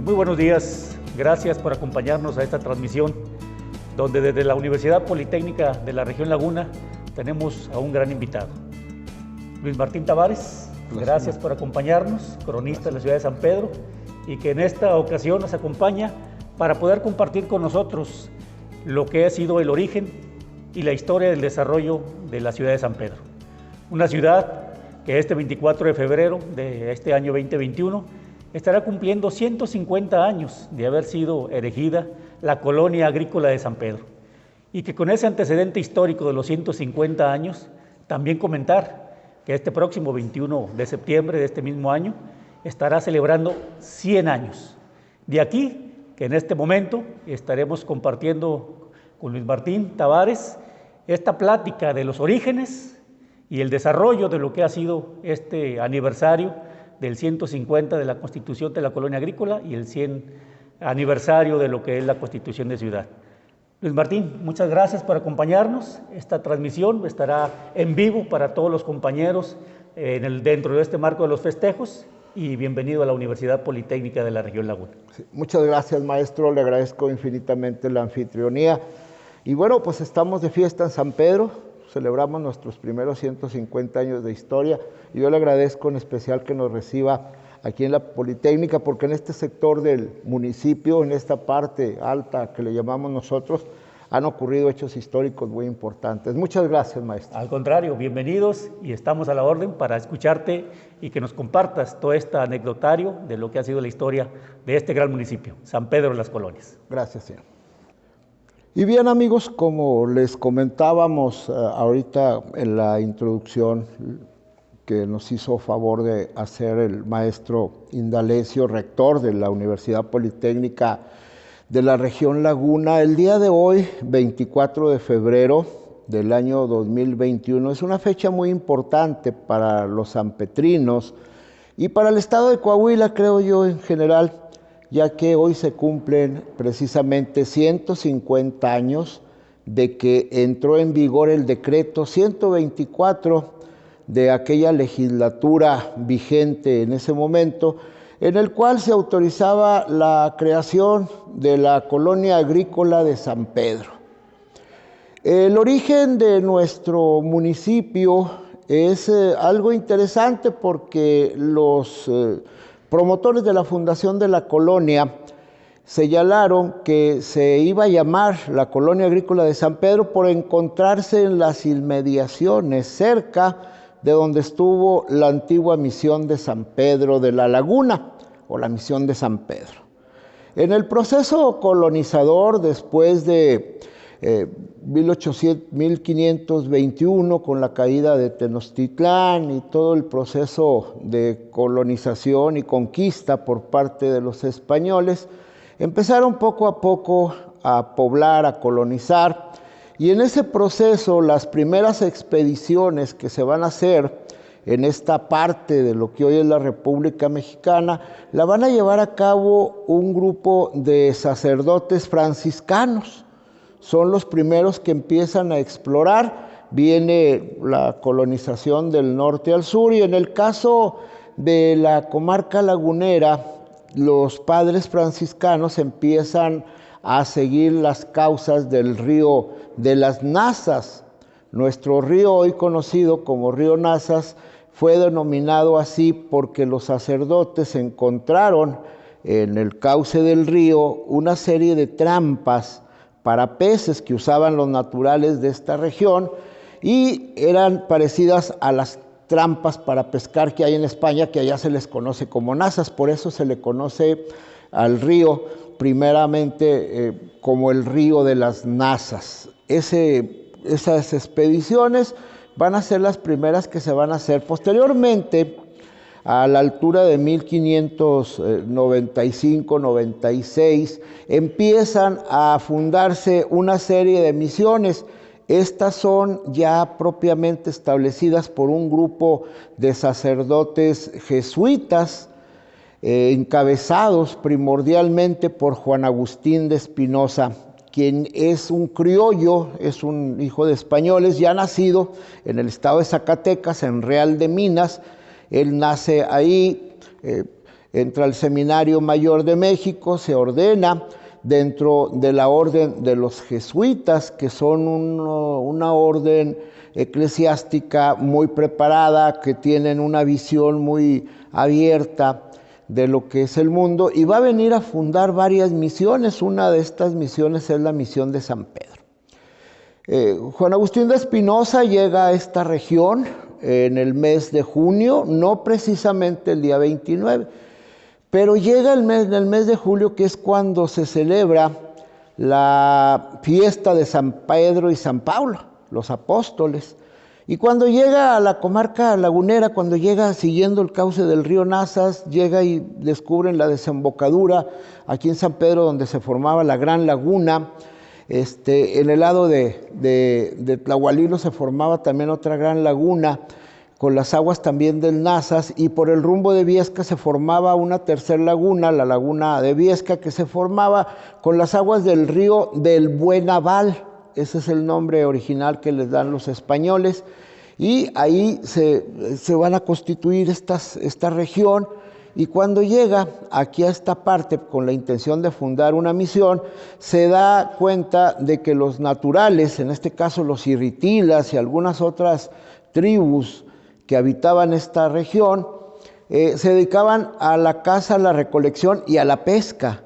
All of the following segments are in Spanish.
Muy buenos días, gracias por acompañarnos a esta transmisión, donde desde la Universidad Politécnica de la Región Laguna tenemos a un gran invitado. Luis Martín Tavares, gracias por acompañarnos, cronista de la ciudad de San Pedro, y que en esta ocasión nos acompaña para poder compartir con nosotros lo que ha sido el origen y la historia del desarrollo de la ciudad de San Pedro. Una ciudad que este 24 de febrero de este año 2021 estará cumpliendo 150 años de haber sido erigida la colonia agrícola de San Pedro. Y que con ese antecedente histórico de los 150 años, también comentar que este próximo 21 de septiembre de este mismo año estará celebrando 100 años. De aquí que en este momento estaremos compartiendo con Luis Martín Tavares esta plática de los orígenes y el desarrollo de lo que ha sido este aniversario del 150 de la Constitución de la Colonia Agrícola y el 100 aniversario de lo que es la Constitución de Ciudad. Luis Martín, muchas gracias por acompañarnos. Esta transmisión estará en vivo para todos los compañeros dentro de este marco de los festejos, y bienvenido a la Universidad Politécnica de la Región Laguna. Sí, muchas gracias, maestro, le agradezco infinitamente la anfitrionía. Y bueno, pues estamos de fiesta en San Pedro, celebramos nuestros primeros 150 años de historia, y yo le agradezco en especial que nos reciba aquí en la Politécnica, porque en este sector del municipio, en esta parte alta que le llamamos nosotros, han ocurrido hechos históricos muy importantes. Muchas gracias, maestro. Al contrario, bienvenidos, y estamos a la orden para escucharte y que nos compartas todo este anecdotario de lo que ha sido la historia de este gran municipio, San Pedro de las Colonias. Gracias, señor. Y bien, amigos, como les comentábamos ahorita en la introducción que nos hizo favor de hacer el maestro Indalecio, rector de la Universidad Politécnica de la Región Laguna, el día de hoy, 24 de febrero del año 2021, es una fecha muy importante para los sanpetrinos y para el estado de Coahuila, creo yo, en general, ya que hoy se cumplen precisamente 150 años de que entró en vigor el decreto 124 de aquella legislatura vigente en ese momento, en el cual se autorizaba la creación de la colonia agrícola de San Pedro. El origen de nuestro municipio es algo interesante porque los promotores de la fundación de la colonia señalaron que se iba a llamar la colonia agrícola de San Pedro por encontrarse en las inmediaciones cerca de donde estuvo la antigua misión de San Pedro de la Laguna, o la misión de San Pedro. En el proceso colonizador, después de 1521, con la caída de Tenochtitlán y todo el proceso de colonización y conquista por parte de los españoles, empezaron poco a poco a poblar, a colonizar, y en ese proceso las primeras expediciones que se van a hacer en esta parte de lo que hoy es la República Mexicana, la van a llevar a cabo un grupo de sacerdotes franciscanos. Son los primeros que empiezan a explorar. Viene la colonización del norte al sur, y en el caso de la comarca lagunera, los padres franciscanos empiezan a seguir las causas del río de las Nazas. Nuestro río, hoy conocido como río Nazas, fue denominado así porque los sacerdotes encontraron en el cauce del río una serie de trampas para peces que usaban los naturales de esta región, y eran parecidas a las trampas para pescar que hay en España, que allá se les conoce como nazas. Por eso se le conoce al río primeramente como el río de las Nazas. Esas expediciones van a ser las primeras que se van a hacer. Posteriormente, a la altura de 1595-96, empiezan a fundarse una serie de misiones. Estas son ya propiamente establecidas por un grupo de sacerdotes jesuitas, encabezados primordialmente por Juan Agustín de Espinosa, quien es un criollo, es un hijo de españoles, ya nacido en el estado de Zacatecas, en Real de Minas. Él nace ahí, entra al Seminario Mayor de México, se ordena dentro de la orden de los jesuitas, que son una orden eclesiástica muy preparada, que tienen una visión muy abierta de lo que es el mundo, y va a venir a fundar varias misiones. Una de estas misiones es la misión de San Pedro. Juan Agustín de Espinosa llega a esta región en el mes de junio, no precisamente el día 29, pero llega en el mes de julio, que es cuando se celebra la fiesta de San Pedro y San Pablo, los apóstoles. Y cuando llega a la comarca lagunera, cuando llega siguiendo el cauce del río Nazas, llega y descubren la desembocadura aquí en San Pedro, donde se formaba la Gran Laguna. En el lado de Tlahualilo se formaba también otra gran laguna con las aguas también del Nazas, y por el rumbo de Viesca se formaba una tercera laguna, la laguna de Viesca, que se formaba con las aguas del río del Buenaval. Ese es el nombre original que les dan los españoles, y ahí se van a constituir esta región. Y cuando llega aquí a esta parte con la intención de fundar una misión, se da cuenta de que los naturales, en este caso los irritilas y algunas otras tribus que habitaban esta región, se dedicaban a la caza, a la recolección y a la pesca.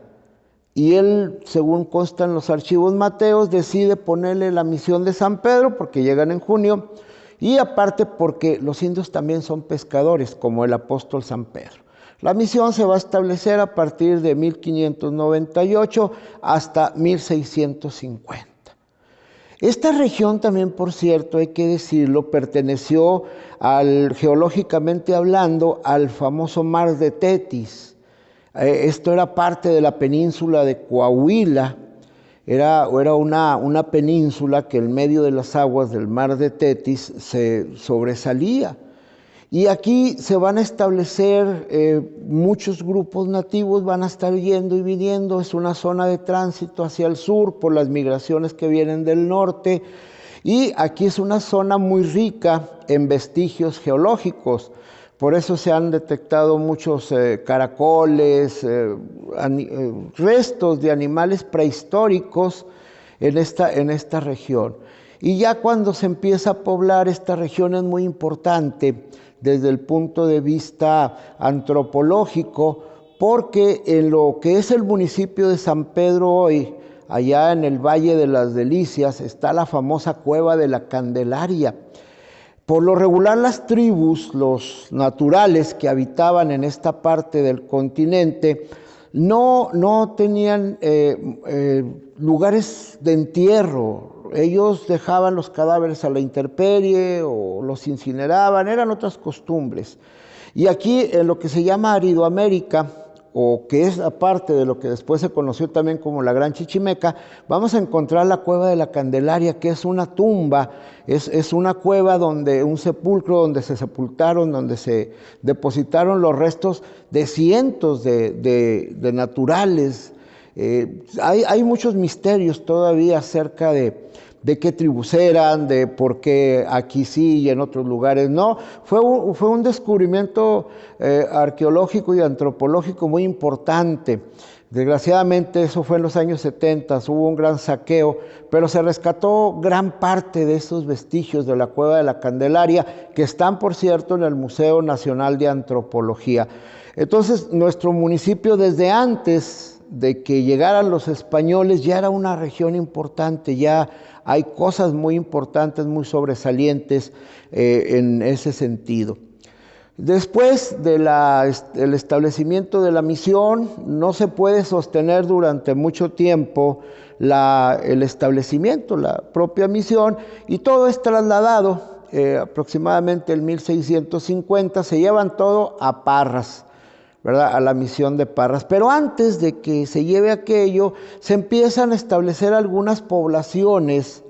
Y él, según consta en los archivos mateos, decide ponerle la misión de San Pedro, porque llegan en junio, y aparte porque los indios también son pescadores, como el apóstol San Pedro. La misión se va a establecer a partir de 1598 hasta 1650. Esta región también, por cierto, hay que decirlo, perteneció geológicamente hablando, al famoso Mar de Tetis. Esto era parte de la península de Coahuila. Era una península que en medio de las aguas del Mar de Tetis se sobresalía. Y aquí se van a establecer muchos grupos nativos, van a estar yendo y viniendo. Es una zona de tránsito hacia el sur por las migraciones que vienen del norte. Y aquí es una zona muy rica en vestigios geológicos. Por eso se han detectado muchos caracoles, restos de animales prehistóricos en esta región. Y ya cuando se empieza a poblar, esta región es muy importante desde el punto de vista antropológico, porque en lo que es el municipio de San Pedro hoy, allá en el Valle de las Delicias, está la famosa Cueva de la Candelaria. Por lo regular, las tribus, los naturales que habitaban en esta parte del continente, no tenían lugares de entierro. Ellos dejaban los cadáveres a la intemperie o los incineraban, eran otras costumbres. Y aquí, en lo que se llama Aridoamérica, o que es aparte de lo que después se conoció también como la Gran Chichimeca, vamos a encontrar la Cueva de la Candelaria, que es una tumba, es una cueva un sepulcro donde se sepultaron, donde se depositaron los restos de cientos de naturales. Hay muchos misterios todavía acerca de qué tribus eran, de por qué aquí sí y en otros lugares no. Fue un descubrimiento arqueológico y antropológico muy importante. Desgraciadamente eso fue en los años 70, hubo un gran saqueo, pero se rescató gran parte de esos vestigios de la Cueva de la Candelaria, que están, por cierto, en el Museo Nacional de Antropología. Entonces, nuestro municipio, desde antes de que llegaran los españoles, ya era una región importante, ya hay cosas muy importantes, muy sobresalientes en ese sentido. Después del establecimiento de la misión, no se puede sostener durante mucho tiempo el establecimiento, la propia misión, y todo es trasladado, aproximadamente en 1650, se llevan todo a Parras, ¿verdad? A la misión de Parras. Pero antes de que se lleve aquello, se empiezan a establecer algunas poblaciones,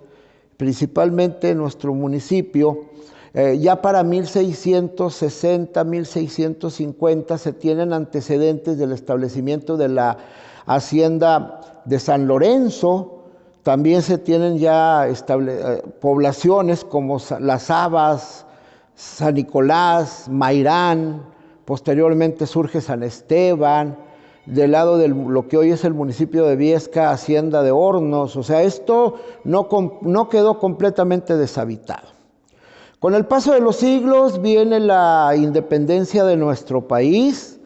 principalmente en nuestro municipio. Ya para 1660, 1650 se tienen antecedentes del establecimiento de la hacienda de San Lorenzo. También se tienen ya poblaciones como Las Habas, San Nicolás, Mairán. posteriormente surge San Esteban, del lado de lo que hoy es el municipio de Viesca, Hacienda de Hornos. O sea, esto no quedó completamente deshabitado. Con el paso de los siglos viene la independencia de nuestro país,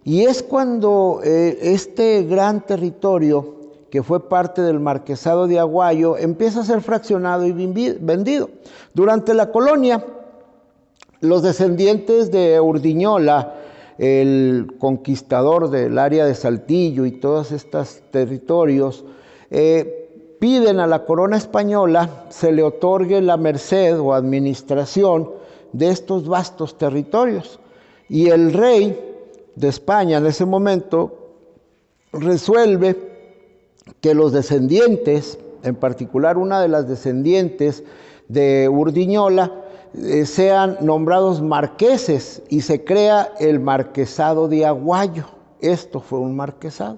y es cuando este gran territorio, que fue parte del marquesado de Aguayo, empieza a ser fraccionado y vendido. Durante la colonia, los descendientes de Urdiñola, el conquistador del área de Saltillo y todos estos territorios, piden a la corona española se le otorgue la merced o administración de estos vastos territorios. Y el rey de España en ese momento resuelve que los descendientes, en particular una de las descendientes de Urdiñola, sean nombrados marqueses, y se crea el marquesado de Aguayo. Esto fue un marquesado.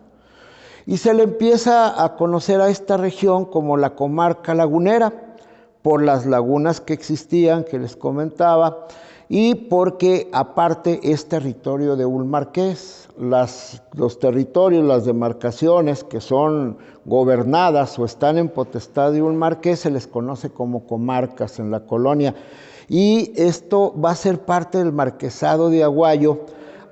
Y se le empieza a conocer a esta región como la comarca lagunera, por las lagunas que existían, que les comentaba, y porque aparte es territorio de un marqués. Los territorios, las demarcaciones que son gobernadas o están en potestad de un marqués, se les conoce como comarcas en la colonia. Y esto va a ser parte del marquesado de Aguayo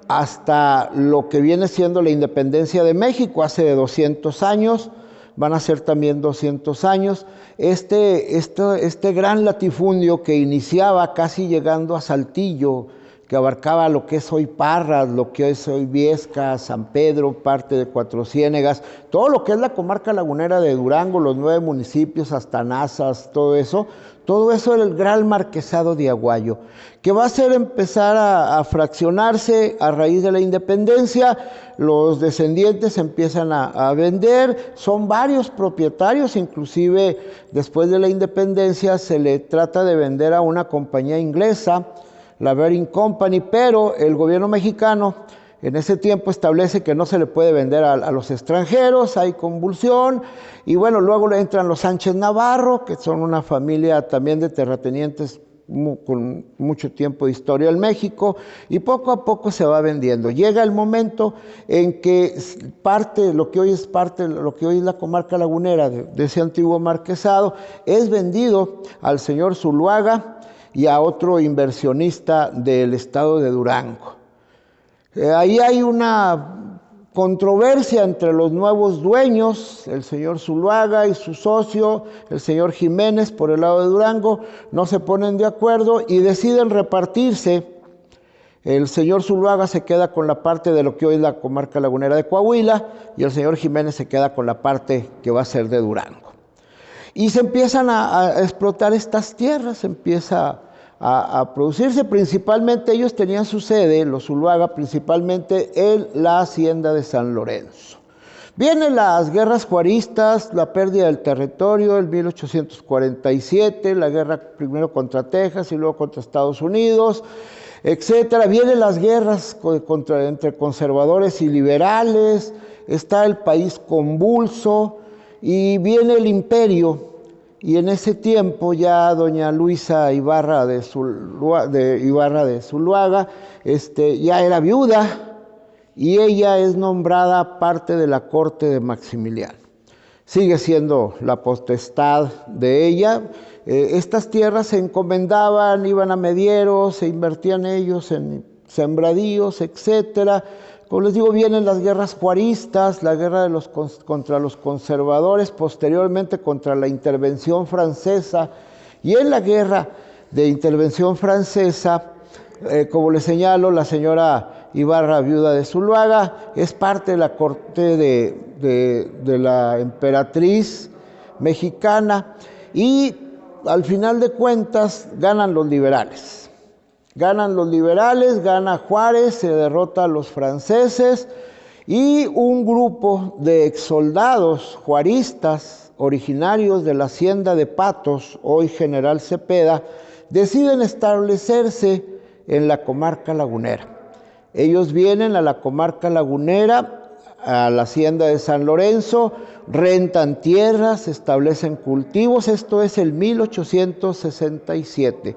hasta lo que viene siendo la independencia de México, hace 200 años, van a ser también 200 años. Este gran latifundio que iniciaba casi llegando a Saltillo, que abarcaba lo que es hoy Parras, lo que es hoy Viesca, San Pedro, parte de Cuatro Ciénegas, todo lo que es la comarca lagunera de Durango, los 9 municipios, hasta Nazas, todo eso era el gran marquesado de Aguayo, que va a ser empezar a fraccionarse a raíz de la independencia. Los descendientes empiezan a vender, son varios propietarios, inclusive después de la independencia se le trata de vender a una compañía inglesa, la Bering Company, pero el gobierno mexicano en ese tiempo establece que no se le puede vender a los extranjeros, hay convulsión, y bueno, luego entran los Sánchez Navarro, que son una familia también de terratenientes con mucho tiempo de historia en México, y poco a poco se va vendiendo. Llega el momento en que lo que hoy es la comarca lagunera de ese antiguo marquesado, es vendido al señor Zuluaga y a otro inversionista del estado de Durango. Ahí hay una controversia entre los nuevos dueños, el señor Zuluaga y su socio, el señor Jiménez, por el lado de Durango, no se ponen de acuerdo y deciden repartirse. El señor Zuluaga se queda con la parte de lo que hoy es la comarca lagunera de Coahuila, y el señor Jiménez se queda con la parte que va a ser de Durango. Y se empiezan a explotar estas tierras, empieza a producirse. Principalmente ellos tenían su sede, los Zuluaga, principalmente en la hacienda de San Lorenzo. Vienen las guerras juaristas, la pérdida del territorio en 1847, la guerra primero contra Texas y luego contra Estados Unidos, etcétera. Vienen las guerras entre conservadores y liberales, está el país convulso y viene el imperio. Y en ese tiempo ya doña Luisa Ibarra de Zuluaga ya era viuda, y ella es nombrada parte de la corte de Maximiliano. Sigue siendo la potestad de ella. Estas tierras se encomendaban, iban a medieros, se invertían ellos en sembradíos, etcétera. Como les digo, vienen las guerras juaristas, la guerra contra los conservadores, posteriormente contra la intervención francesa. Y en la guerra de intervención francesa, como les señalo, la señora Ibarra, viuda de Zuluaga, es parte de la corte de la emperatriz mexicana, y al final de cuentas ganan los liberales. Gana Juárez, se derrota a los franceses, y un grupo de exsoldados juaristas originarios de la hacienda de Patos, hoy General Cepeda, deciden establecerse en la comarca lagunera. Ellos vienen a la comarca lagunera, a la hacienda de San Lorenzo, rentan tierras, establecen cultivos. Esto es el 1867.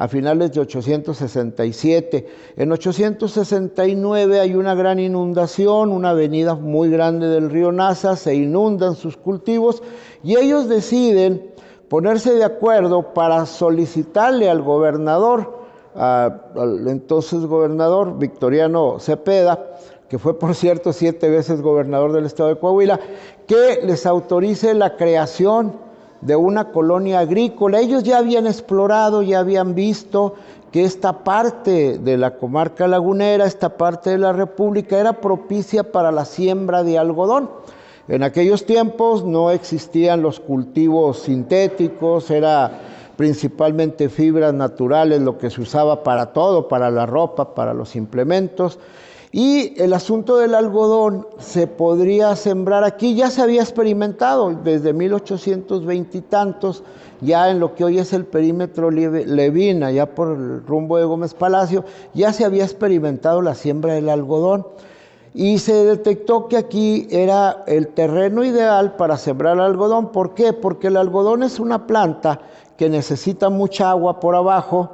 a finales de 867. En 869 hay una gran inundación, una avenida muy grande del río Nasa, se inundan sus cultivos y ellos deciden ponerse de acuerdo para solicitarle al gobernador, al entonces gobernador Victoriano Cepeda, que fue por cierto 7 veces gobernador del estado de Coahuila, que les autorice la creación de una colonia agrícola. Ellos ya habían explorado, ya habían visto que esta parte de la comarca lagunera, esta parte de la República, era propicia para la siembra de algodón. En aquellos tiempos no existían los cultivos sintéticos, era principalmente fibras naturales lo que se usaba para todo, para la ropa, para los implementos. Y el asunto del algodón se podría sembrar aquí, ya se había experimentado desde 1820 y tantos, ya en lo que hoy es el perímetro Levin, allá por el rumbo de Gómez Palacio, ya se había experimentado la siembra del algodón. Y se detectó que aquí era el terreno ideal para sembrar algodón. ¿Por qué? Porque el algodón es una planta que necesita mucha agua por abajo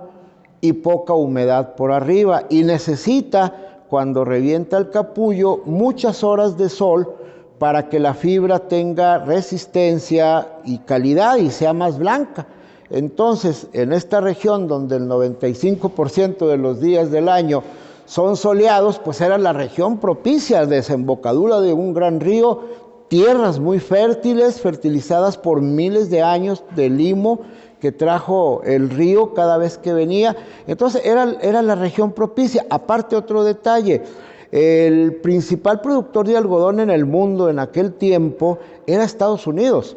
y poca humedad por arriba, y necesita, cuando revienta el capullo, muchas horas de sol para que la fibra tenga resistencia y calidad y sea más blanca. Entonces, en esta región donde el 95% de los días del año son soleados, pues era la región propicia, desembocadura de un gran río, tierras muy fértiles, fertilizadas por miles de años de limo que trajo el río cada vez que venía. Entonces era la región propicia. Aparte, otro detalle, el principal productor de algodón en el mundo en aquel tiempo era Estados Unidos.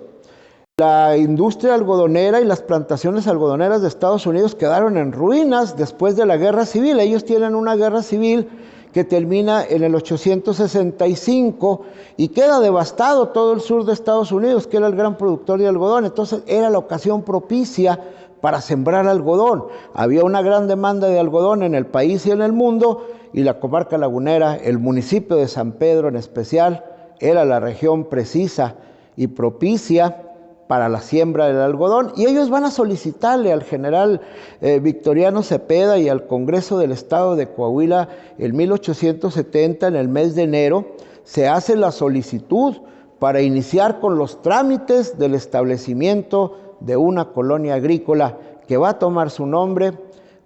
La industria algodonera y las plantaciones algodoneras de Estados Unidos quedaron en ruinas después de la guerra civil. Ellos tienen una guerra civil que termina en el 865 y queda devastado todo el sur de Estados Unidos, que era el gran productor de algodón. Entonces era la ocasión propicia para sembrar algodón. Había una gran demanda de algodón en el país y en el mundo, y la comarca lagunera, el municipio de San Pedro en especial, era la región precisa y propicia para la siembra del algodón, y ellos van a solicitarle al general Victoriano Cepeda y al Congreso del Estado de Coahuila en 1870, en el mes de enero, se hace la solicitud para iniciar con los trámites del establecimiento de una colonia agrícola que va a tomar su nombre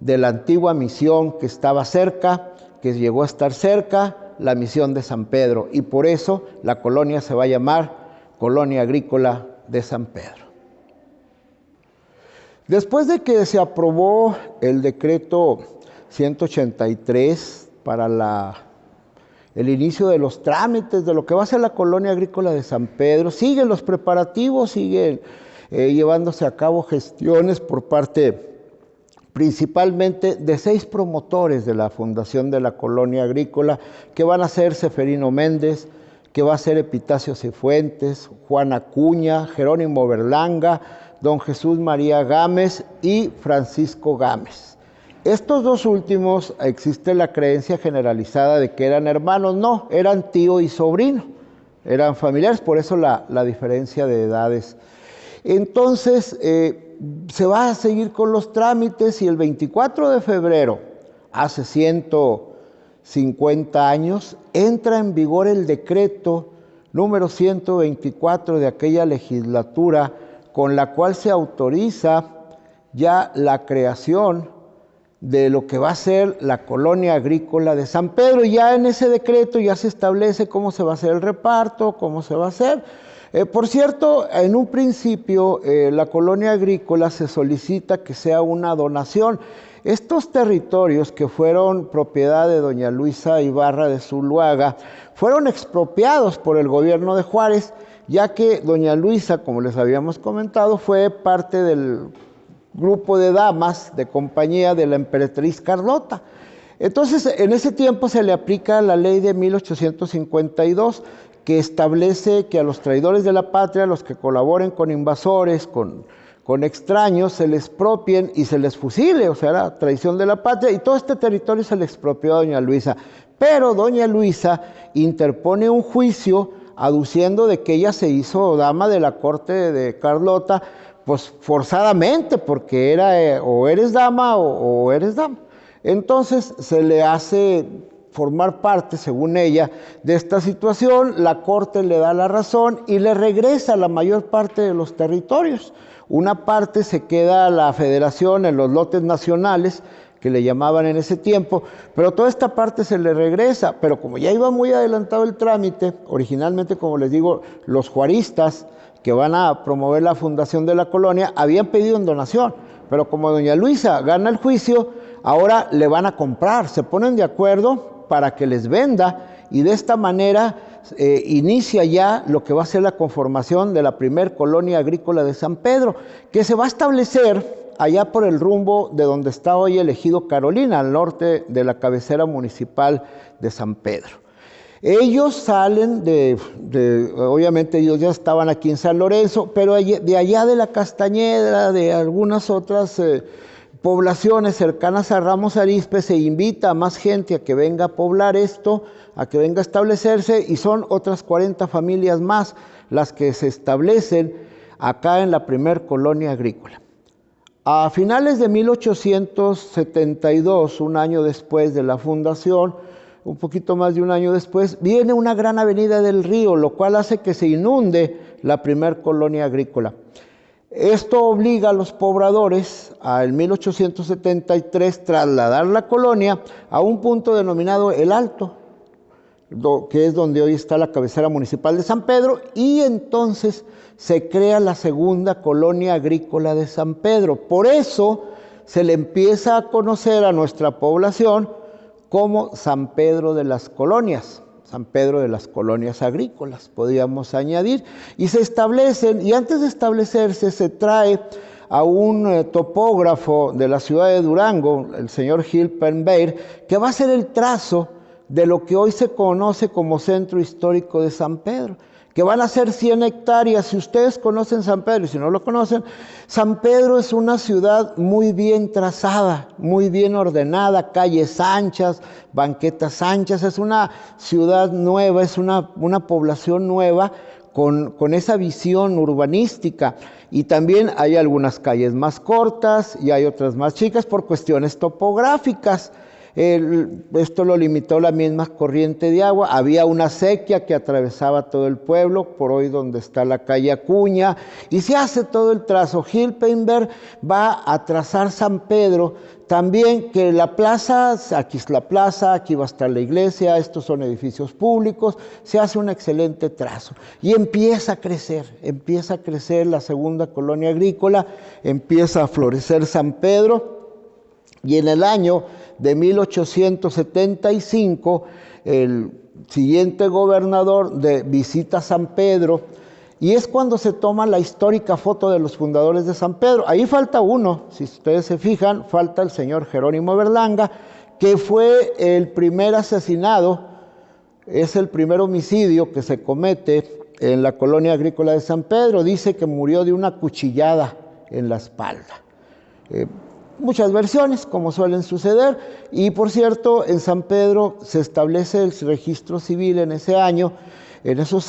de la antigua misión que estaba cerca, que llegó a estar cerca, la misión de San Pedro, y por eso la colonia se va a llamar Colonia Agrícola de San Pedro. Después de que se aprobó el decreto 183 para el inicio de los trámites de lo que va a ser la Colonia Agrícola de San Pedro, siguen los preparativos, siguen llevándose a cabo gestiones por parte principalmente de 6 promotores de la fundación de la Colonia Agrícola, que van a ser Seferino Méndez, que va a ser Epitacio Cifuentes, Juan Acuña, Jerónimo Berlanga, don Jesús María Gámez y Francisco Gámez. Estos 2 últimos, existe la creencia generalizada de que eran hermanos. No, eran tío y sobrino, eran familiares, por eso la diferencia de edades. Entonces, se va a seguir con los trámites, y el 24 de febrero, hace 150 años, entra en vigor el decreto número 124 de aquella legislatura, con la cual se autoriza ya la creación de lo que va a ser la Colonia Agrícola de San Pedro. Ya en ese decreto ya se establece cómo se va a hacer el reparto, cómo se va a hacer. Por cierto, en un principio la Colonia Agrícola se solicita que sea una donación. Estos territorios, que fueron propiedad de doña Luisa Ibarra de Zuluaga, fueron expropiados por el gobierno de Juárez, ya que doña Luisa, como les habíamos comentado, fue parte del grupo de damas de compañía de la emperatriz Carlota. Entonces, en ese tiempo se le aplica la ley de 1852, que establece que a los traidores de la patria, los que colaboren con invasores, con extraños, se les expropien y se les fusile, o sea, era traición de la patria, y todo este territorio se le expropió a doña Luisa. Pero doña Luisa interpone un juicio aduciendo de que ella se hizo dama de la corte de Carlota pues forzadamente, porque era o eres dama o eres dama. Entonces se le hace formar parte, según ella, de esta situación. La corte le da la razón y le regresa la mayor parte de los territorios. Una parte se queda a la federación en los lotes nacionales, que le llamaban en ese tiempo, pero toda esta parte se le regresa. Pero como ya iba muy adelantado el trámite, originalmente, como les digo, los juaristas que van a promover la fundación de la colonia habían pedido en donación, pero como doña Luisa gana el juicio, ahora le van a comprar, se ponen de acuerdo para que les venda, y de esta manera inicia ya lo que va a ser la conformación de la primer colonia agrícola de San Pedro, que se va a establecer allá por el rumbo de donde está hoy el ejido Carolina, al norte de la cabecera municipal de San Pedro. Ellos salen obviamente ellos ya estaban aquí en San Lorenzo, pero de allá de la Castañeda, de algunas otras poblaciones cercanas a Ramos Arizpe, se invita a más gente a que venga a poblar esto, a que venga a establecerse, y son otras 40 familias más las que se establecen acá en la primer colonia agrícola. A finales de 1872, un año después de la fundación, un poquito más de un año después, viene una gran avenida del río, lo cual hace que se inunde la primer colonia agrícola. Esto obliga a los pobladores en 1873 trasladar la colonia a un punto denominado El Alto, que es donde hoy está la cabecera municipal de San Pedro, y entonces se crea la segunda colonia agrícola de San Pedro. Por eso se le empieza a conocer a nuestra población como San Pedro de las Colonias, San Pedro de las Colonias Agrícolas, podríamos añadir, y se establecen, y antes de establecerse se trae a un topógrafo de la ciudad de Durango, el señor Gil Penbeir, que va a hacer el trazo de lo que hoy se conoce como Centro Histórico de San Pedro, que van a ser 100 hectáreas. Si ustedes conocen San Pedro, y si no lo conocen, San Pedro es una ciudad muy bien trazada, muy bien ordenada, calles anchas, banquetas anchas, es una ciudad nueva, es una población nueva con esa visión urbanística. Y también hay algunas calles más cortas y hay otras más chicas por cuestiones topográficas. Esto lo limitó la misma corriente de agua. Había una sequía que atravesaba todo el pueblo, por hoy donde está la calle Acuña, y se hace todo el trazo. Gil Penbeir va a trazar San Pedro, también que la plaza, aquí es la plaza, aquí va a estar la iglesia, estos son edificios públicos, se hace un excelente trazo. Y empieza a crecer la segunda colonia agrícola, empieza a florecer San Pedro, y en el año de 1875, el siguiente gobernador visita San Pedro, y es cuando se toma la histórica foto de los fundadores de San Pedro. Ahí falta uno, si ustedes se fijan, falta el señor Jerónimo Berlanga, que fue el primer asesinado, es el primer homicidio que se comete en la colonia agrícola de San Pedro. Dice que murió de una cuchillada en la espalda. Muchas versiones, como suelen suceder, y por cierto, en San Pedro se establece el registro civil en esos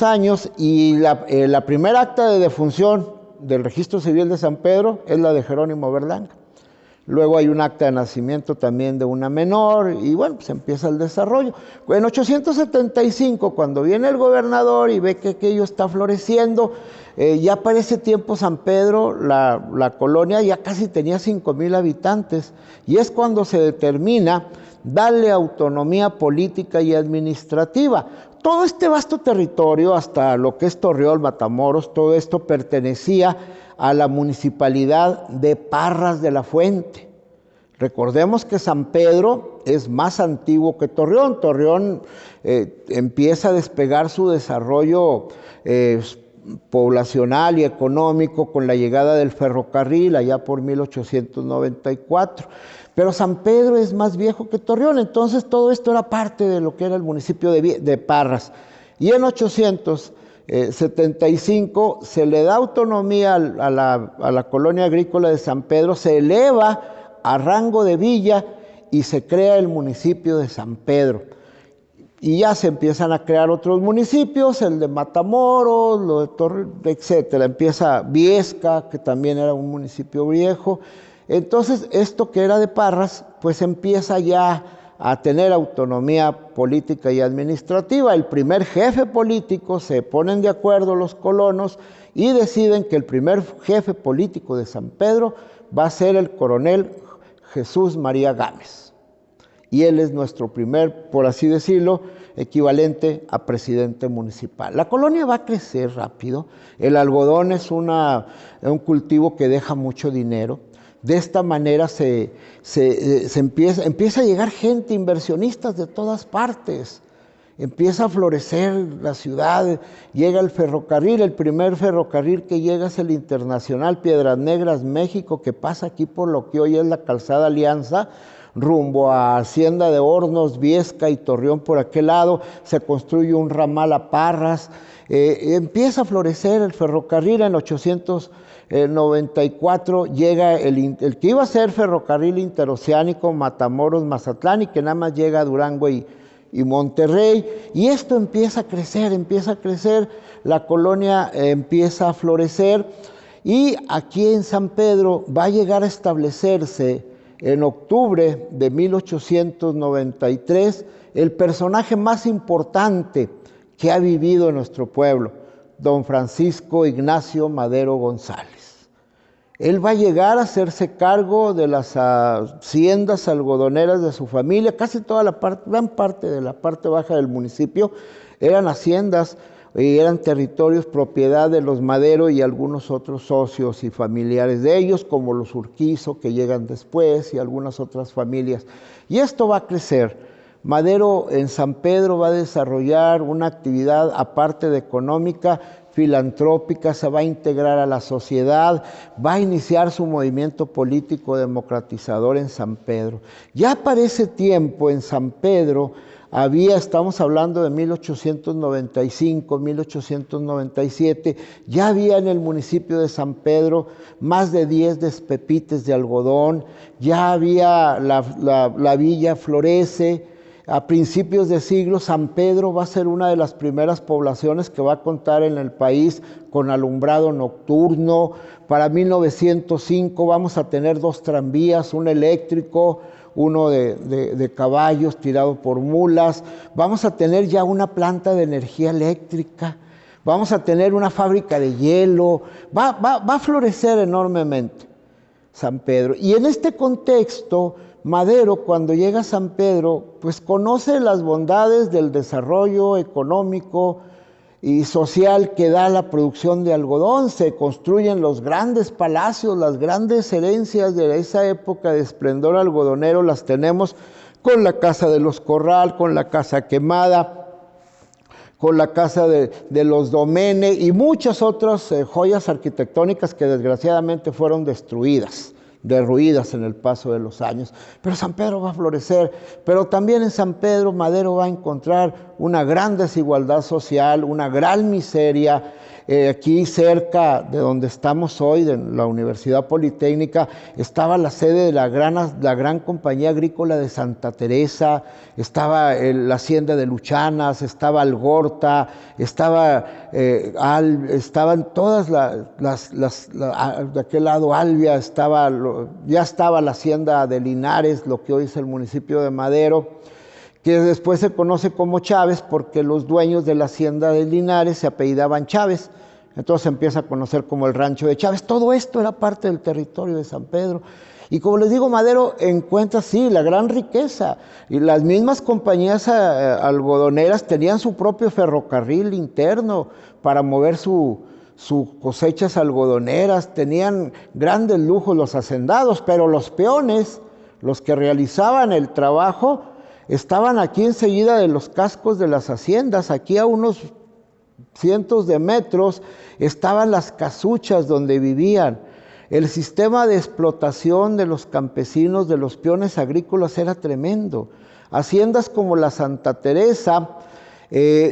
años, y la primera acta de defunción del registro civil de San Pedro es la de Jerónimo Berlanga. Luego hay un acta de nacimiento también de una menor, y bueno, pues empieza el desarrollo. En 875, cuando viene el gobernador y ve que aquello está floreciendo, ya para ese tiempo San Pedro, la colonia ya casi tenía 5,000 habitantes, y es cuando se determina darle autonomía política y administrativa. Todo este vasto territorio, hasta lo que es Torreón, Matamoros, todo esto pertenecía a la municipalidad de Parras de la Fuente. Recordemos que San Pedro es más antiguo que Torreón. Torreón empieza a despegar su desarrollo poblacional y económico con la llegada del ferrocarril allá por 1894. Pero San Pedro es más viejo que Torreón, entonces todo esto era parte de lo que era el municipio de Parras. Y en 875 se le da autonomía a la colonia agrícola de San Pedro, se eleva a rango de villa y se crea el municipio de San Pedro. Y ya se empiezan a crear otros municipios, el de Matamoros, lo de Torre, etcétera. Empieza Viesca, que también era un municipio viejo. Entonces, esto que era de Parras, pues empieza ya a tener autonomía política y administrativa. El primer jefe político, se ponen de acuerdo los colonos y deciden que el primer jefe político de San Pedro va a ser el coronel Jesús María Gámez. Y él es nuestro primer, por así decirlo, equivalente a presidente municipal. La colonia va a crecer rápido. El algodón es un cultivo que deja mucho dinero. De esta manera empieza a llegar gente, inversionistas de todas partes. Empieza a florecer la ciudad, llega el ferrocarril. El primer ferrocarril que llega es el Internacional Piedras Negras, México, que pasa aquí por lo que hoy es la Calzada Alianza, rumbo a Hacienda de Hornos, Viesca y Torreón por aquel lado. Se construye un ramal a Parras. Empieza a florecer el ferrocarril. En 894 llega el que iba a ser ferrocarril interoceánico Matamoros-Mazatlán, y que nada más llega a Durango y Monterrey. Y esto empieza a crecer, la colonia empieza a florecer, y aquí en San Pedro va a llegar a establecerse en octubre de 1893 el personaje más importante que ha vivido en nuestro pueblo, don Francisco Ignacio Madero González. Él va a llegar a hacerse cargo de las haciendas algodoneras de su familia. Casi toda gran parte de la parte baja del municipio eran haciendas y eran territorios propiedad de los Madero y algunos otros socios y familiares de ellos, como los Urquizo, que llegan después, y algunas otras familias. Y esto va a crecer. Madero en San Pedro va a desarrollar una actividad, aparte de económica, filantrópica, se va a integrar a la sociedad, va a iniciar su movimiento político democratizador en San Pedro. Ya para ese tiempo en San Pedro estamos hablando de 1895, 1897, ya había en el municipio de San Pedro más de 10 despepites de algodón, ya había la villa florece. A principios de siglo, San Pedro va a ser una de las primeras poblaciones que va a contar en el país con alumbrado nocturno. Para 1905 vamos a tener 2 tranvías, un eléctrico, uno de caballos tirado por mulas. Vamos a tener ya una planta de energía eléctrica. Vamos a tener una fábrica de hielo. Va a florecer enormemente San Pedro. Y en este contexto, Madero, cuando llega a San Pedro, pues conoce las bondades del desarrollo económico y social que da la producción de algodón. Se construyen los grandes palacios, las grandes herencias de esa época de esplendor algodonero las tenemos con la Casa de los Corral, con la Casa Quemada, con la Casa de los Domene y muchas otras joyas arquitectónicas que desgraciadamente fueron derruidas en el paso de los años. Pero San Pedro va a florecer, pero también en San Pedro Madero va a encontrar una gran desigualdad social, una gran miseria. Aquí cerca de donde estamos hoy, de la Universidad Politécnica, estaba la sede de la gran compañía agrícola de Santa Teresa, estaba la hacienda de Luchanas, estaba Algorta, estaban todas de aquel lado Albia, ya estaba la hacienda de Linares, lo que hoy es el municipio de Madero, que después se conoce como Chávez porque los dueños de la hacienda de Linares se apellidaban Chávez. Entonces se empieza a conocer como el rancho de Chávez. Todo esto era parte del territorio de San Pedro. Y como les digo, Madero encuentra, sí, la gran riqueza. Y las mismas compañías algodoneras tenían su propio ferrocarril interno para mover sus cosechas algodoneras. Tenían grandes lujos los hacendados, pero los peones, los que realizaban el trabajo, estaban aquí enseguida de los cascos de las haciendas. Aquí a unos cientos de metros estaban las casuchas donde vivían. El sistema de explotación de los campesinos, de los peones agrícolas era tremendo. Haciendas como la Santa Teresa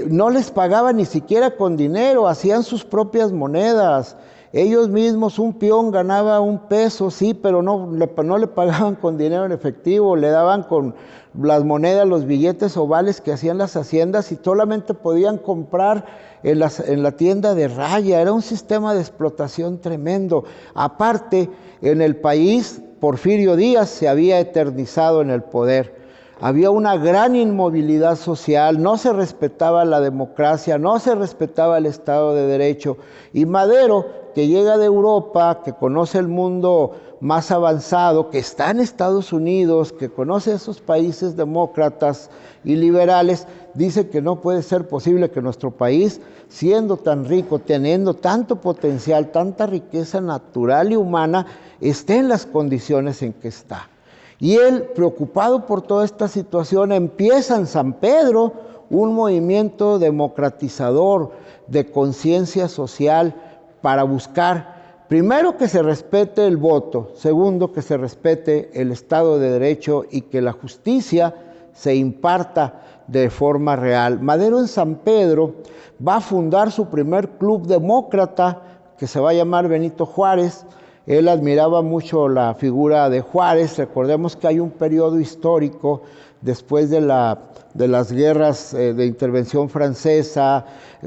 no les pagaban ni siquiera con dinero, hacían sus propias monedas. Ellos mismos, un peón ganaba 1 peso, sí, pero no le pagaban con dinero en efectivo, le daban con las monedas, los billetes ovales que hacían las haciendas y solamente podían comprar en la tienda de raya. Era un sistema de explotación tremendo. Aparte, en el país, Porfirio Díaz se había eternizado en el poder. Había una gran inmovilidad social, no se respetaba la democracia, no se respetaba el Estado de Derecho. Y Madero, que llega de Europa, que conoce el mundo más avanzado, que está en Estados Unidos, que conoce esos países demócratas y liberales, dice que no puede ser posible que nuestro país, siendo tan rico, teniendo tanto potencial, tanta riqueza natural y humana, esté en las condiciones en que está. Y él, preocupado por toda esta situación, empieza en San Pedro un movimiento democratizador de conciencia social para buscar, primero, que se respete el voto, segundo, que se respete el Estado de Derecho y que la justicia se imparta de forma real. Madero en San Pedro va a fundar su primer club demócrata, que se va a llamar Benito Juárez. Él admiraba mucho la figura de Juárez. Recordemos que hay un periodo histórico después de las guerras de intervención francesa,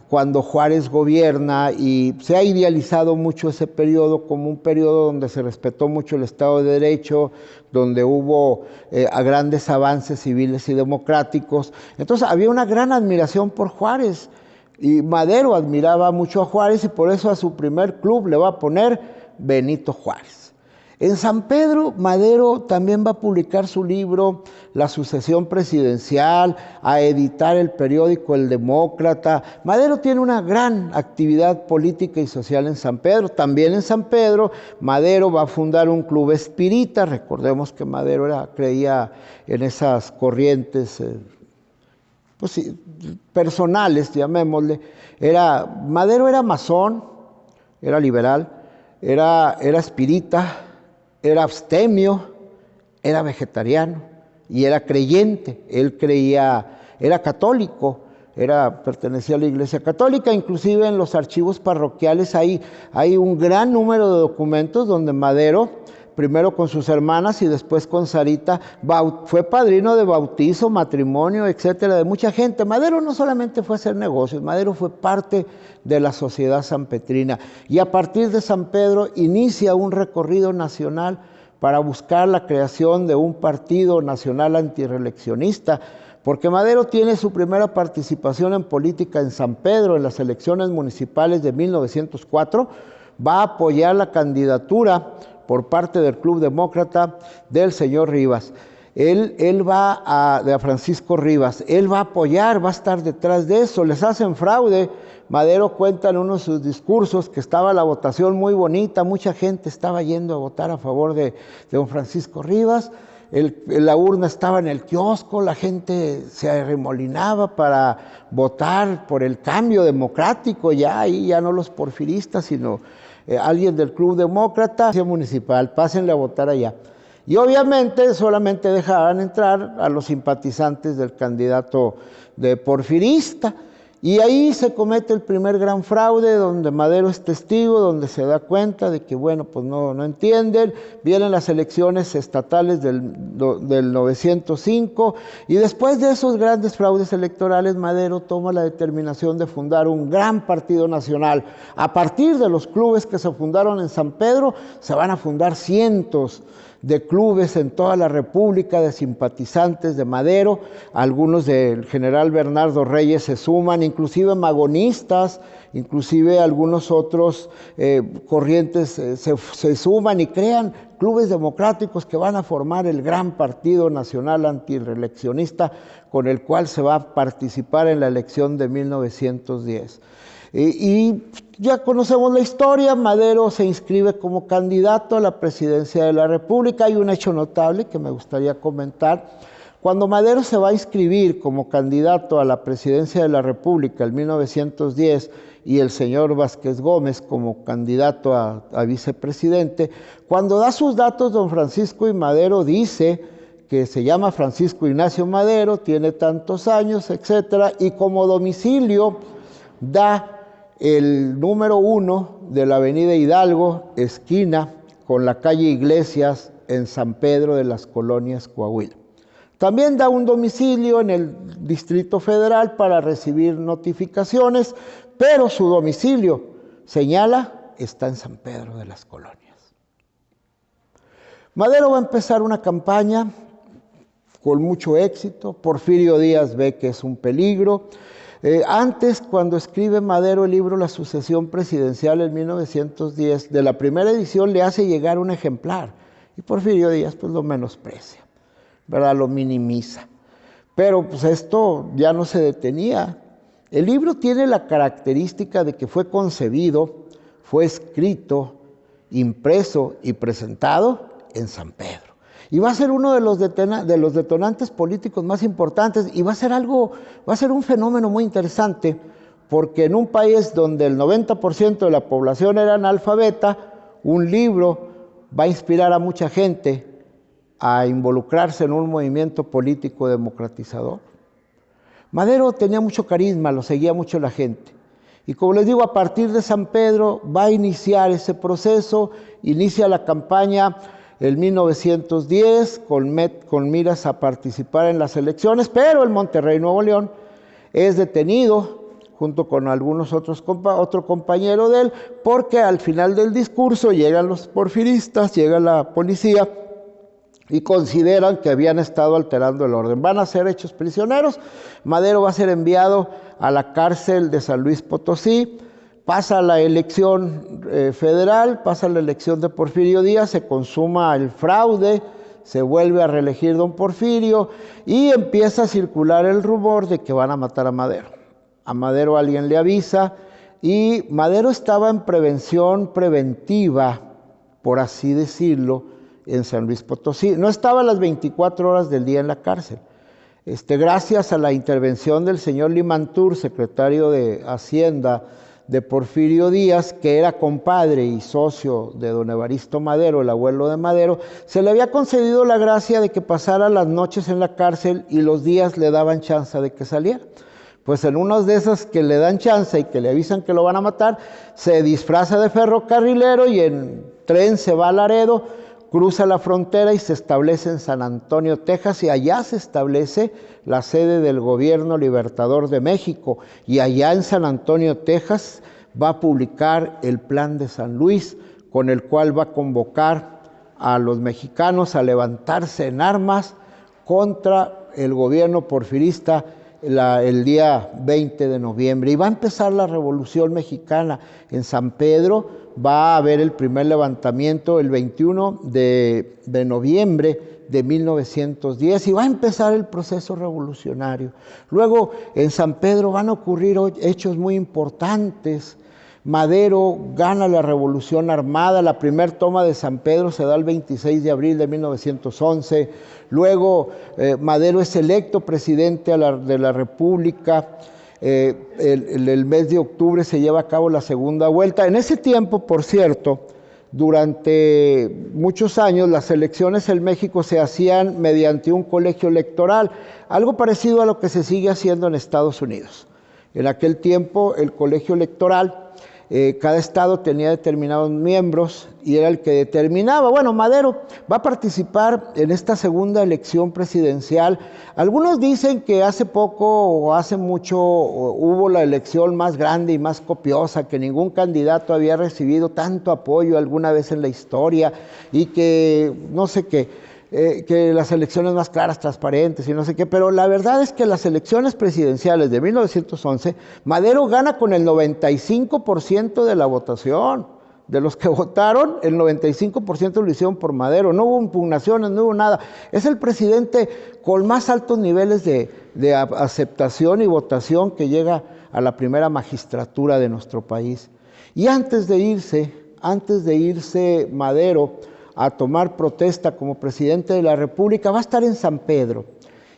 cuando Juárez gobierna, y se ha idealizado mucho ese periodo como un periodo donde se respetó mucho el Estado de Derecho, donde hubo grandes avances civiles y democráticos. Entonces había una gran admiración por Juárez, y Madero admiraba mucho a Juárez, y por eso a su primer club le va a poner Benito Juárez. En San Pedro, Madero también va a publicar su libro La sucesión presidencial, a editar el periódico El Demócrata. Madero tiene una gran actividad política y social en San Pedro. También en San Pedro, Madero va a fundar un club espírita. Recordemos que Madero creía en esas corrientes pues sí, personales, llamémosle. Madero era masón, era liberal, era espírita, era abstemio, era vegetariano y era creyente. Él creía, era católico, pertenecía a la Iglesia Católica. Inclusive en los archivos parroquiales hay un gran número de documentos donde Madero, primero con sus hermanas y después con Sarita, fue padrino de bautizo, matrimonio, etcétera, de mucha gente. Madero no solamente fue a hacer negocios, Madero fue parte de la sociedad sanpetrina. Y a partir de San Pedro inicia un recorrido nacional para buscar la creación de un partido nacional antirreeleccionista, porque Madero tiene su primera participación en política en San Pedro, en las elecciones municipales de 1904, va a apoyar la candidatura por parte del Club Demócrata del señor Rivas. De Francisco Rivas, él va a apoyar, va a estar detrás de eso. Les hacen fraude. Madero cuenta en uno de sus discursos que estaba la votación muy bonita, mucha gente estaba yendo a votar a favor de don Francisco Rivas. La urna estaba en el kiosco, la gente se arremolinaba para votar por el cambio democrático, ya no los porfiristas, sino alguien del Club Demócrata municipal, pásenle a votar allá. Y obviamente solamente dejaban entrar a los simpatizantes del candidato de porfirista. Y ahí se comete el primer gran fraude, donde Madero es testigo, donde se da cuenta de que, bueno, pues no entienden. Vienen las elecciones estatales del 905, y después de esos grandes fraudes electorales, Madero toma la determinación de fundar un gran partido nacional. A partir de los clubes que se fundaron en San Pedro, se van a fundar cientos de clubes en toda la República de simpatizantes de Madero. Algunos del general Bernardo Reyes se suman, inclusive magonistas, inclusive algunos otros corrientes se suman y crean clubes democráticos que van a formar el gran Partido Nacional Antirreeleccionista, con el cual se va a participar en la elección de 1910. Y ya conocemos la historia. Madero se inscribe como candidato a la presidencia de la República. Hay un hecho notable que me gustaría comentar. Cuando Madero se va a inscribir como candidato a la presidencia de la República en 1910 y el señor Vázquez Gómez como candidato a vicepresidente, cuando da sus datos don Francisco y Madero dice que se llama Francisco Ignacio Madero, tiene tantos años, etcétera, y como domicilio da el número 1 de la avenida Hidalgo, esquina con la calle Iglesias en San Pedro de las Colonias, Coahuila. También da un domicilio en el Distrito Federal para recibir notificaciones, pero su domicilio, señala, está en San Pedro de las Colonias. Madero va a empezar una campaña con mucho éxito. Porfirio Díaz ve que es un peligro. Antes, cuando escribe Madero el libro La sucesión presidencial en 1910, de la primera edición le hace llegar un ejemplar y Porfirio Díaz pues lo menosprecia, ¿verdad? Lo minimiza. Pero pues esto ya no se detenía. El libro tiene la característica de que fue concebido, fue escrito, impreso y presentado en San Pedro. Y va a ser uno de los detonantes políticos más importantes y va a ser un fenómeno muy interesante, porque en un país donde el 90% de la población era analfabeta, un libro va a inspirar a mucha gente a involucrarse en un movimiento político democratizador. Madero tenía mucho carisma, lo seguía mucho la gente. Y como les digo, a partir de San Pedro va a iniciar ese proceso, inicia la campaña en 1910 con miras a participar en las elecciones, pero en Monterrey, Nuevo León, es detenido junto con algunos otro compañero de él, porque al final del discurso llegan los porfiristas, llega la policía y consideran que habían estado alterando el orden. Van a ser hechos prisioneros. Madero va a ser enviado a la cárcel de San Luis Potosí. Pasa la elección federal, pasa la elección de Porfirio Díaz, se consuma el fraude, se vuelve a reelegir don Porfirio y empieza a circular el rumor de que van a matar a Madero. A Madero alguien le avisa y Madero estaba en prevención preventiva, por así decirlo, en San Luis Potosí. No estaba las 24 horas del día en la cárcel. Gracias a la intervención del señor Limantur, secretario de Hacienda de Porfirio Díaz, que era compadre y socio de don Evaristo Madero, el abuelo de Madero, se le había concedido la gracia de que pasara las noches en la cárcel y los días le daban chance de que saliera. Pues en unas de esas que le dan chance y que le avisan que lo van a matar, se disfraza de ferrocarrilero y en tren se va a Laredo, cruza la frontera y se establece en San Antonio, Texas, y allá se establece la sede del Gobierno Libertador de México. Y allá en San Antonio, Texas, va a publicar el Plan de San Luis, con el cual va a convocar a los mexicanos a levantarse en armas contra el gobierno porfirista el día 20 de noviembre. Y va a empezar la Revolución Mexicana en San Pedro. Va a haber el primer levantamiento el 21 de noviembre de 1910 y va a empezar el proceso revolucionario. Luego en San Pedro van a ocurrir hechos muy importantes. Madero gana la revolución armada, la primera toma de San Pedro se da el 26 de abril de 1911. Luego Madero es electo presidente de la República. El mes de octubre se lleva a cabo la segunda vuelta. En ese tiempo, por cierto, durante muchos años las elecciones en México se hacían mediante un colegio electoral, algo parecido a lo que se sigue haciendo en Estados Unidos. En aquel tiempo el colegio electoral, cada estado tenía determinados miembros y era el que determinaba. Bueno, Madero va a participar en esta segunda elección presidencial. Algunos dicen que hace poco o hace mucho hubo la elección más grande y más copiosa, que ningún candidato había recibido tanto apoyo alguna vez en la historia y que no sé qué. Que las elecciones más claras, transparentes y no sé qué, pero la verdad es que las elecciones presidenciales de 1911, Madero gana con el 95% de la votación. De los que votaron, el 95% lo hicieron por Madero, no hubo impugnaciones, no hubo nada. Es el presidente con más altos niveles de aceptación y votación que llega a la primera magistratura de nuestro país. Y antes de irse Madero a tomar protesta como presidente de la República, va a estar en San Pedro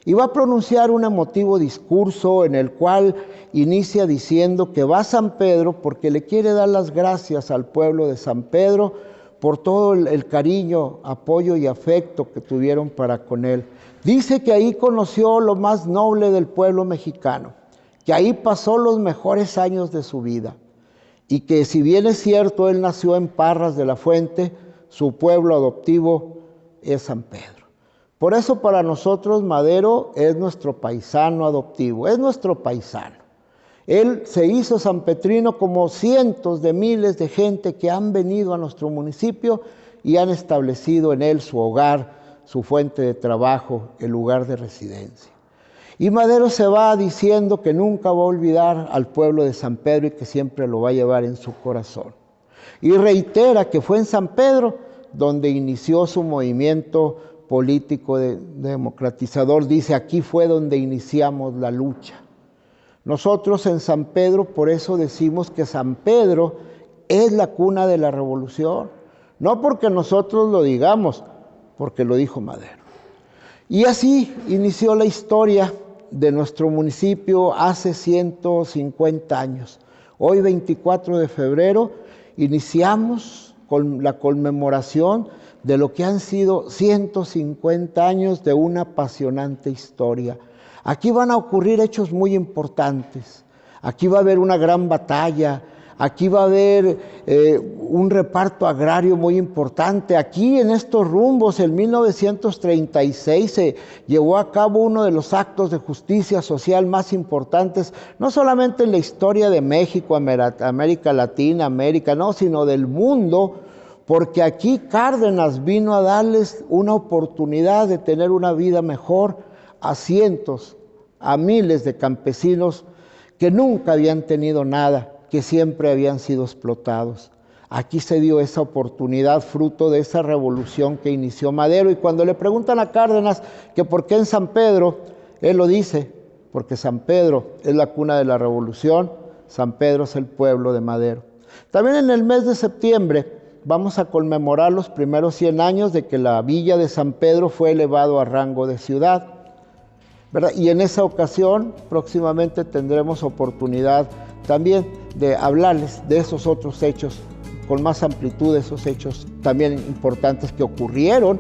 y va a pronunciar un emotivo discurso en el cual inicia diciendo que va a San Pedro porque le quiere dar las gracias al pueblo de San Pedro por todo el cariño, apoyo y afecto que tuvieron para con él. Dice que ahí conoció lo más noble del pueblo mexicano, que ahí pasó los mejores años de su vida, y que si bien es cierto, él nació en Parras de la Fuente, su pueblo adoptivo es San Pedro. Por eso para nosotros Madero es nuestro paisano adoptivo, es nuestro paisano. Él se hizo sanpetrino como cientos de miles de gente que han venido a nuestro municipio y han establecido en él su hogar, su fuente de trabajo, el lugar de residencia. Y Madero se va diciendo que nunca va a olvidar al pueblo de San Pedro y que siempre lo va a llevar en su corazón. Y reitera que fue en San Pedro donde inició su movimiento político democratizador. Dice, aquí fue donde iniciamos la lucha. Nosotros en San Pedro, por eso decimos que San Pedro es la cuna de la revolución. No porque nosotros lo digamos, porque lo dijo Madero. Y así inició la historia de nuestro municipio hace 150 años. Hoy, 24 de febrero, iniciamos con la conmemoración de lo que han sido 150 años de una apasionante historia. Aquí van a ocurrir hechos muy importantes. Aquí va a haber una gran batalla. Aquí va a haber un reparto agrario muy importante. Aquí en estos rumbos, en 1936, se llevó a cabo uno de los actos de justicia social más importantes, no solamente en la historia de México, América Latina, América, no, sino del mundo, porque aquí Cárdenas vino a darles una oportunidad de tener una vida mejor a cientos, a miles de campesinos que nunca habían tenido nada, que siempre habían sido explotados. Aquí se dio esa oportunidad fruto de esa revolución que inició Madero. Y cuando le preguntan a Cárdenas que por qué en San Pedro, él lo dice, porque San Pedro es la cuna de la revolución, San Pedro es el pueblo de Madero. También en el mes de septiembre vamos a conmemorar los primeros 100 años de que la villa de San Pedro fue elevado a rango de ciudad, ¿verdad? Y en esa ocasión próximamente tendremos oportunidad también de hablarles de esos otros hechos, con más amplitud, de esos hechos también importantes que ocurrieron,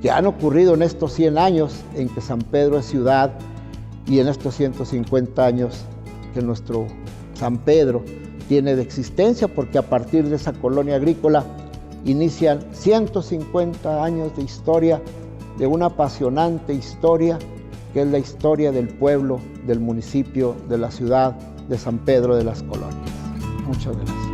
que han ocurrido en estos 100 años en que San Pedro es ciudad y en estos 150 años que nuestro San Pedro tiene de existencia, porque a partir de esa colonia agrícola inician 150 años de historia, de una apasionante historia, que es la historia del pueblo, del municipio, de la ciudad de San Pedro de las Colonias. Muchas gracias.